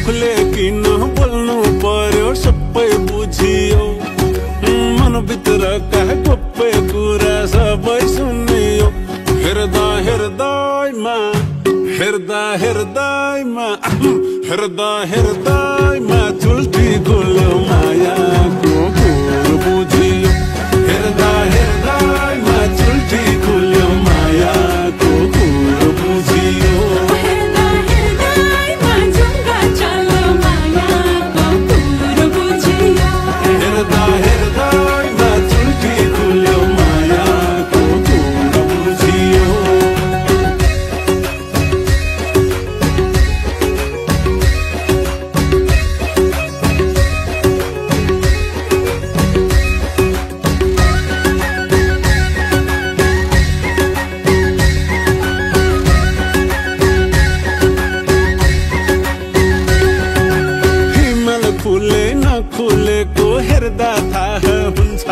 आफूले किन बोल्नु पर्यो सबै बुझियो मनभित्रका गोप्य कुरा सबै सुनियो हेर्दा हेर्दैमा हेर्दा हेर्दैमा हेर्दा हेर्दैमा चुल्टी खोल्यो मायाको कुरो बुझियो हेर्दा हेर्दैमा चुल्टी खोल्यो मायाको कुरो बुझियो हेर्दा हेर्दैमा चुल्टी खोल्यो मायाको कुरो बुझियो खुले नखुलेको हेर्दा थाहा हुन्छ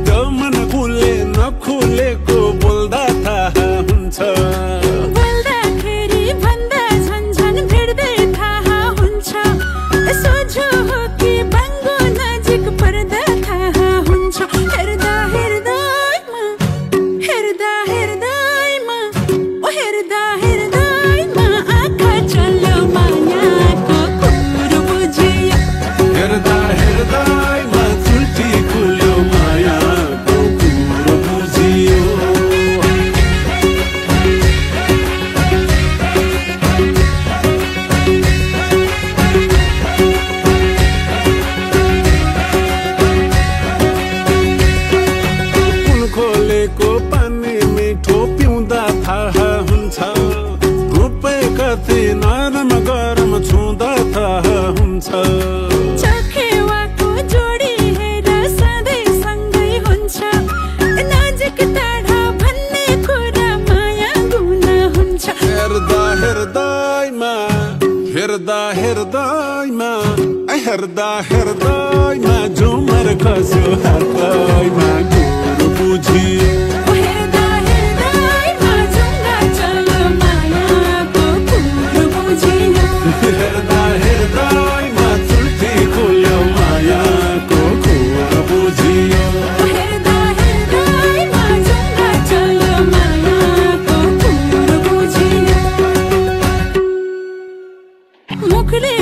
त्यो मन खुले नखुलेको बोल्दा थाहा हुन्छ बोल्दाखेरि भन्दा झन्झन भेट्दै थाहा हुन्छ सोझो हो कि बाङ्गो नजिक पर्दा थाहा हुन्छ हेर्दा हेर्दैमा हेर्दा हेर्दैमा ओ हेर्दा हेर्दैमा आँखा चल्यो मायाको कुरो बुझियो हेर्दा हेर्दैमा चुल्टी खोल्यो मायाको कुरो बुझियो कुन खोलेको पानी मिठो पिउँदा थाहा हुन्छ रूपै कति नरम गरम छुँदा थाहा हुन्छ चखेवाको जोडी हेर सधैँ सँगै हुन्छ नजिक टाढा भन्ने कुरा माया गुना हुन्छ हेर्दा हेर्दैमा हेर्दा हेर्दैमा हेर्दा हेर्दैमा झुमर खस्यो हातैमा कुरो बुझियो हेर्दा हेर्दैमा जुङ्गा चल्यो मायाको कुरो बुझियो हेर्दा हेर्दैमा चुल्टी खोल्यो मायाको कुरो बुझियो हेर्दा हेर्दैमा जुङ्गा चल्यो मायाको कुरो बुझियो मुखले